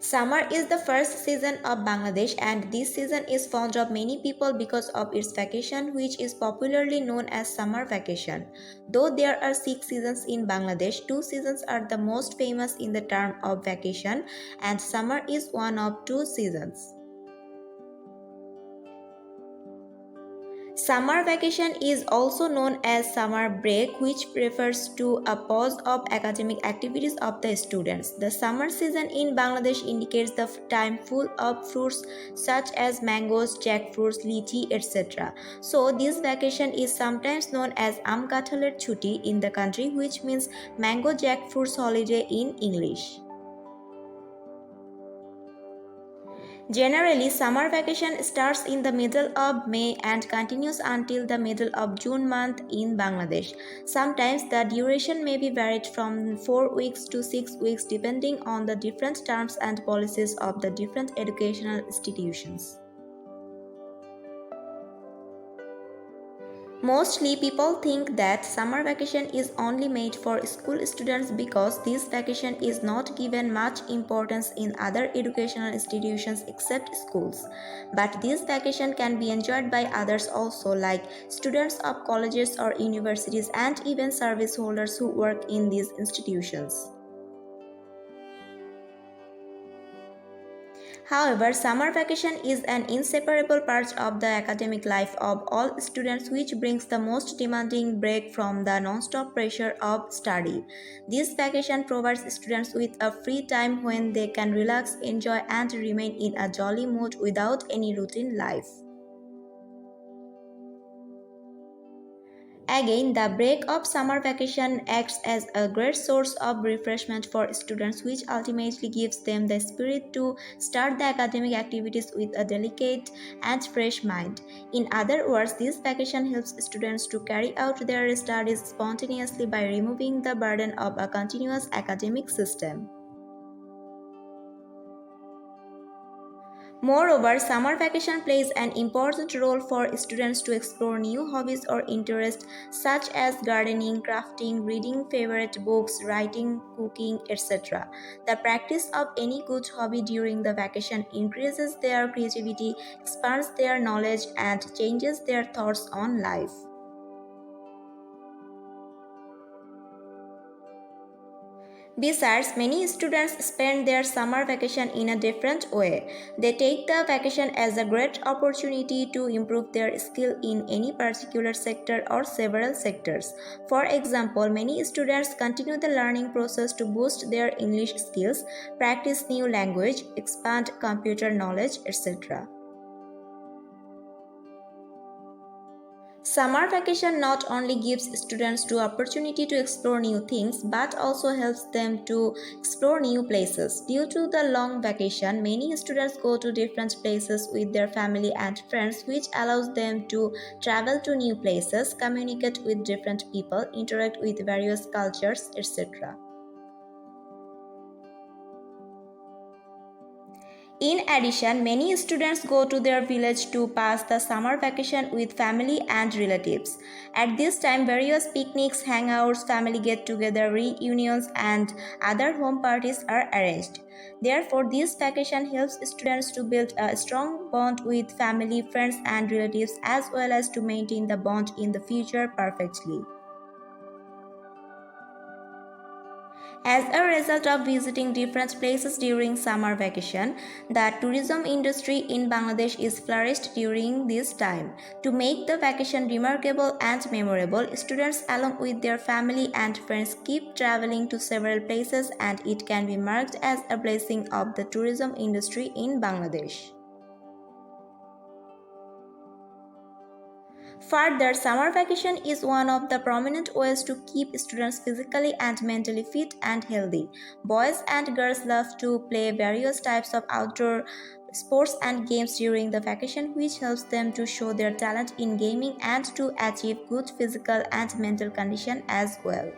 Summer is the first season of Bangladesh, and this season is fond of many people because of its vacation, which is popularly known as summer vacation. Though there are 6 seasons in Bangladesh, 2 seasons are the most famous in the term of vacation, and summer is one of 2 seasons. Summer vacation is also known as summer break, which refers to a pause of academic activities of the students. The summer season in Bangladesh indicates the time full of fruits such as mangoes, jackfruits, lychee, etc. So, this vacation is sometimes known as Am Kathaler Chuti in the country, which means mango jackfruits holiday in English. Generally, summer vacation starts in the middle of May and continues until the middle of June month in Bangladesh. Sometimes the duration may be varied from 4 weeks to 6 weeks depending on the different terms and policies of the different educational institutions. Mostly people think that summer vacation is only made for school students because this vacation is not given much importance in other educational institutions except schools. But this vacation can be enjoyed by others also, like students of colleges or universities and even service holders who work in these institutions. However, summer vacation is an inseparable part of the academic life of all students, which brings the most demanding break from the non-stop pressure of study. This vacation provides students with a free time when they can relax, enjoy, and remain in a jolly mood without any routine life. Again, the break of summer vacation acts as a great source of refreshment for students, which ultimately gives them the spirit to start the academic activities with a delicate and fresh mind. In other words, this vacation helps students to carry out their studies spontaneously by removing the burden of a continuous academic system. Moreover, summer vacation plays an important role for students to explore new hobbies or interests such as gardening, crafting, reading favorite books, writing, cooking, etc. The practice of any good hobby during the vacation increases their creativity, expands their knowledge, and changes their thoughts on life. Besides, many students spend their summer vacation in a different way. They take the vacation as a great opportunity to improve their skill in any particular sector or several sectors. For example, many students continue the learning process to boost their English skills, practice new language, expand computer knowledge, etc. Summer vacation not only gives students the opportunity to explore new things but also helps them to explore new places. Due to the long vacation, many students go to different places with their family and friends, which allows them to travel to new places, communicate with different people, interact with various cultures, etc. In addition, many students go to their village to pass the summer vacation with family and relatives. At this time, various picnics, hangouts, family get-together, reunions, and other home parties are arranged. Therefore, this vacation helps students to build a strong bond with family, friends, and relatives as well as to maintain the bond in the future perfectly. As a result of visiting different places during summer vacation, the tourism industry in Bangladesh is flourished during this time. To make the vacation remarkable and memorable, students along with their family and friends keep traveling to several places, and it can be marked as a blessing of the tourism industry in Bangladesh. Further, summer vacation is one of the prominent ways to keep students physically and mentally fit and healthy. Boys and girls love to play various types of outdoor sports and games during the vacation, which helps them to show their talent in gaming and to achieve good physical and mental condition as well.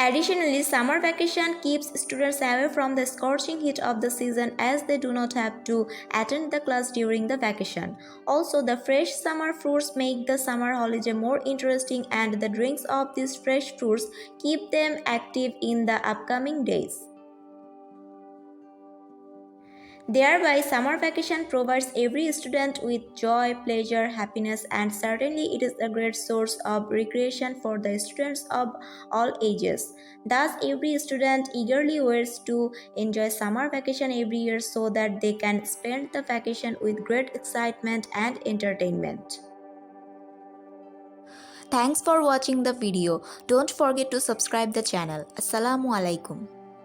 Additionally, summer vacation keeps students away from the scorching heat of the season as they do not have to attend the class during the vacation. Also, the fresh summer fruits make the summer holiday more interesting, and the drinks of these fresh fruits keep them active in the upcoming days. Thereby, summer vacation provides every student with joy, pleasure, happiness, and certainly it is a great source of recreation for the students of all ages. Thus, every student eagerly waits to enjoy summer vacation every year so that they can spend the vacation with great excitement and entertainment. Thanks for watching the video. Don't forget to subscribe the channel. Assalamu alaikum.